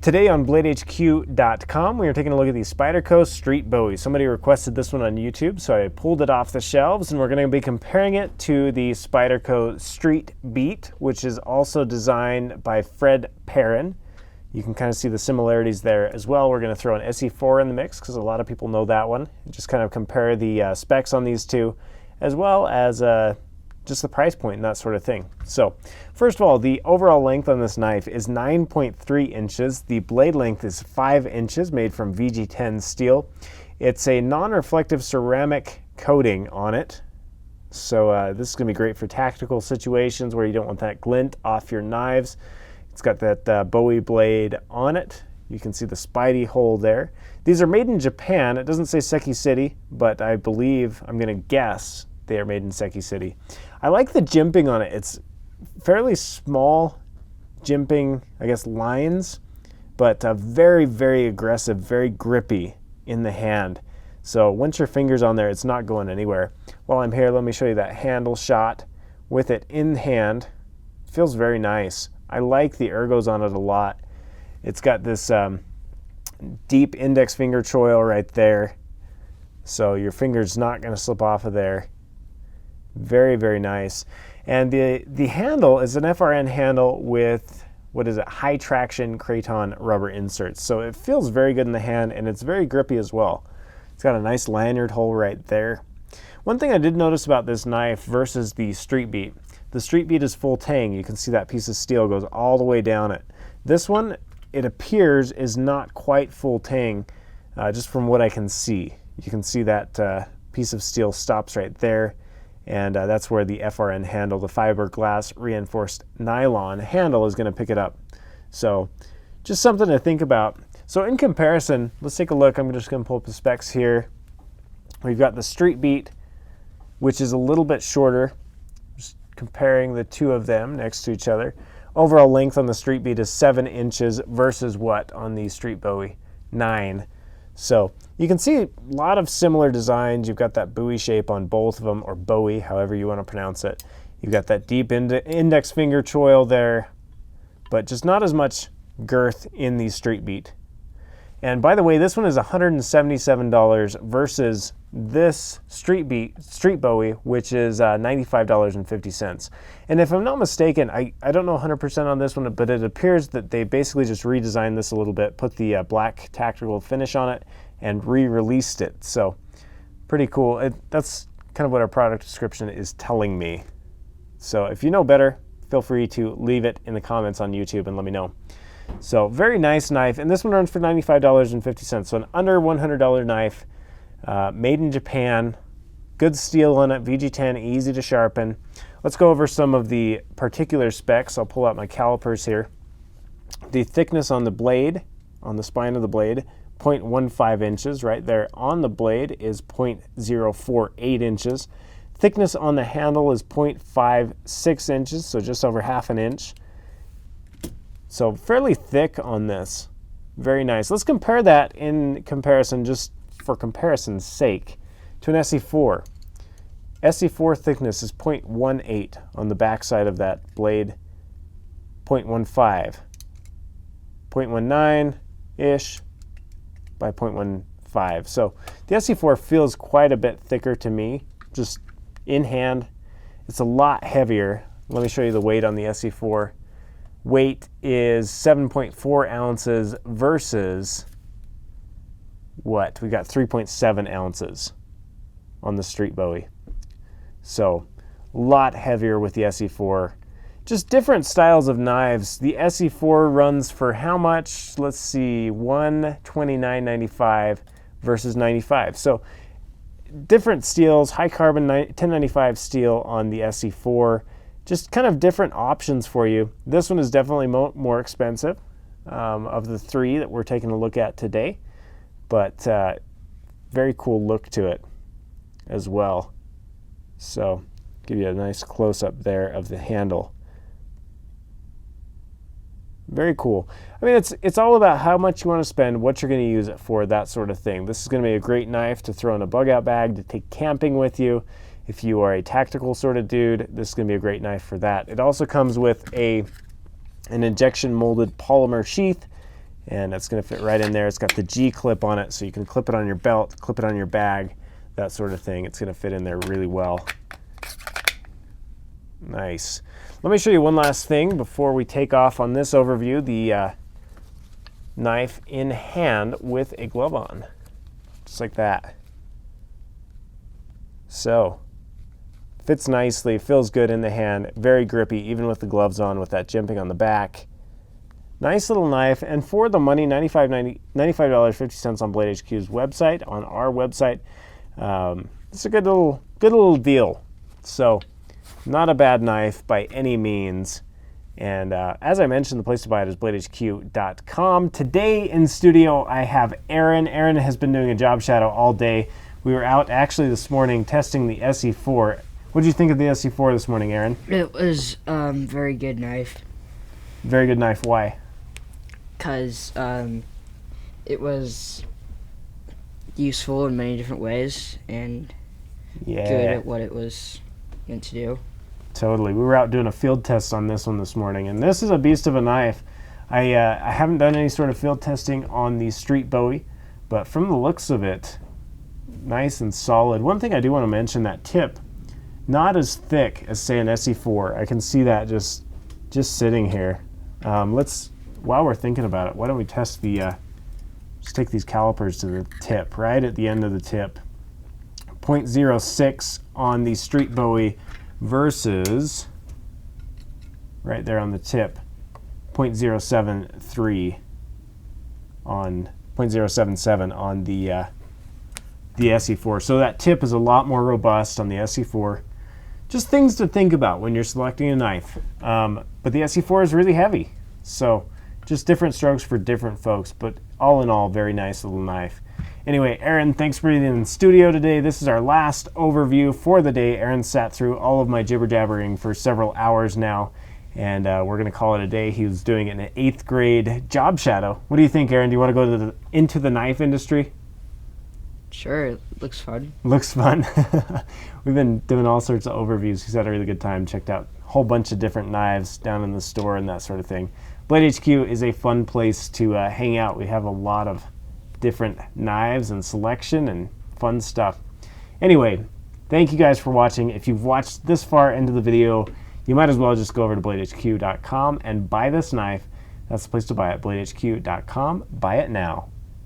Today on BladeHQ.com, we are taking a look at the Spyderco Street Bowie. Somebody requested this one on YouTube, so I pulled it off the shelves, and we're going to be comparing it to the Spyderco Street Beat, which is also designed by Fred Perrin. You can kind of see the similarities there as well. We're going to throw an SE4 in the mix because a lot of people know that one. Just kind of compare the specs on these two, as well as just the price point and that sort of thing. So first of all, the overall length on this knife is 9.3 inches. The blade length is 5 inches, made from VG10 steel. It's a non-reflective ceramic coating on it. So this is going to be great for tactical situations where you don't want that glint off your knives. It's got that Bowie blade on it. You can see the Spidey hole there. These are made in Japan. It doesn't say Seki City, but I believe, I'm going to guess, they are made in Seki City. I like the jimping on it. It's fairly small jimping, I guess, lines, but very, very aggressive, very grippy in the hand. So once your finger's on there, it's not going anywhere. While I'm here, let me show you that handle shot with it in hand. It feels very nice. I like the ergos on it a lot. It's got this deep index finger choil right there, so your finger's not going to slip off of there. Very, very nice. And the handle is an FRN handle with, what is it, high traction Kraton rubber inserts. So it feels very good in the hand, and it's very grippy as well. It's got a nice lanyard hole right there. One thing I did notice about this knife versus the Street Beat, the Street Beat is full tang. You can see that piece of steel goes all the way down it. This one, it appears, is not quite full tang, just from what I can see. You can see that piece of steel stops right there. And that's where the FRN handle, the fiberglass reinforced nylon handle, is going to pick it up. So just something to think about. So in comparison, let's take a look. I'm just going to pull up the specs here. We've got the Street Beat, which is a little bit shorter. Just comparing the two of them next to each other. Overall length on the Street Beat is 7 inches versus what on the Street Bowie? 9. So you can see a lot of similar designs. You've got that Bowie shape on both of them, or Bowie, however you want to pronounce it. You've got that deep index finger choil there, but just not as much girth in the Street Beat. And by the way, this one is $177 versus this Street Bowie, which is $95.50. And if I'm not mistaken, I don't know 100% on this one, but it appears that they basically just redesigned this a little bit, put the black tactical finish on it, and re-released it. So pretty cool. That's kind of what our product description is telling me. So if you know better, feel free to leave it in the comments on YouTube and let me know. So very nice knife, and this one runs for $95.50, so an under $100 knife, made in Japan, good steel on it, VG10, easy to sharpen. Let's go over some of the particular specs. I'll pull out my calipers here. The thickness on the blade, on the spine of the blade, 0.15 inches. Right there on the blade is 0.048 inches. Thickness on the handle is 0.56 inches, so just over half an inch. So fairly thick on this. Very nice. Let's compare that in comparison, just for comparison's sake, to an SE4. SE4 thickness is 0.18 on the back side of that blade, 0.15, 0.19-ish by 0.15. So the SE4 feels quite a bit thicker to me, just in hand. It's a lot heavier. Let me show you the weight on the SE4. Weight is 7.4 ounces versus what? We got 3.7 ounces on the Street Bowie. So a lot heavier with the SE4. Just different styles of knives. The SE4 runs for how much? Let's see, $129.95 versus $95. So different steels, high carbon 1095 steel on the SE4. Just kind of different options for you. This one is definitely more expensive of the three that we're taking a look at today, but very cool look to it as well. So give you a nice close-up there of the handle. Very cool. I mean, it's all about how much you want to spend, what you're going to use it for, that sort of thing. This is going to be a great knife to throw in a bug-out bag, to take camping with you. If you are a tactical sort of dude, this is going to be a great knife for that. It also comes with an injection molded polymer sheath and it's going to fit right in there. It's got the G clip on it, so you can clip it on your belt, clip it on your bag, that sort of thing. It's going to fit in there really well. Nice. Let me show you one last thing before we take off on this overview, the knife in hand with a glove on, just like that. So, fits nicely, feels good in the hand, very grippy, even with the gloves on, with that jimping on the back. Nice little knife, and for the money, $95.50 on Blade HQ's website, on our website. It's a good little deal. So, not a bad knife by any means. And as I mentioned, the place to buy it is bladehq.com. Today in studio, I have Aaron. Aaron has been doing a job shadow all day. We were out actually this morning testing the SE4. What did you think of the SE4 this morning, Aaron? It was very good knife. Very good knife. Why? Because it was useful in many different ways and good at what it was meant to do. Totally. We were out doing a field test on this one this morning, and this is a beast of a knife. I haven't done any sort of field testing on the Street Bowie, but from the looks of it, nice and solid. One thing I do want to mention, that tip, not as thick as, say, an SE4. I can see that just sitting here. While we're thinking about it, why don't we test just take these calipers to the tip, right at the end of the tip. 0.06 on the Street Bowie versus, right there on the tip, 0.073 on 0.077 on the SE4. So that tip is a lot more robust on the SE4. Just things to think about when you're selecting a knife. But the SE4 is really heavy, so just different strokes for different folks, but all in all, very nice little knife. Anyway, Aaron, thanks for being in the studio today. This is our last overview for the day. Aaron sat through all of my jibber-jabbering for several hours now, and we're going to call it a day. He was doing an 8th grade job shadow. What do you think, Aaron? Do you want to go into the knife industry? Sure, it looks fun. Looks fun. We've been doing all sorts of overviews. He's had a really good time. Checked out a whole bunch of different knives down in the store and that sort of thing. Blade HQ is a fun place to hang out. We have a lot of different knives and selection and fun stuff. Anyway, thank you guys for watching. If you've watched this far into the video, you might as well just go over to bladehq.com and buy this knife. That's the place to buy it, bladehq.com. Buy it now.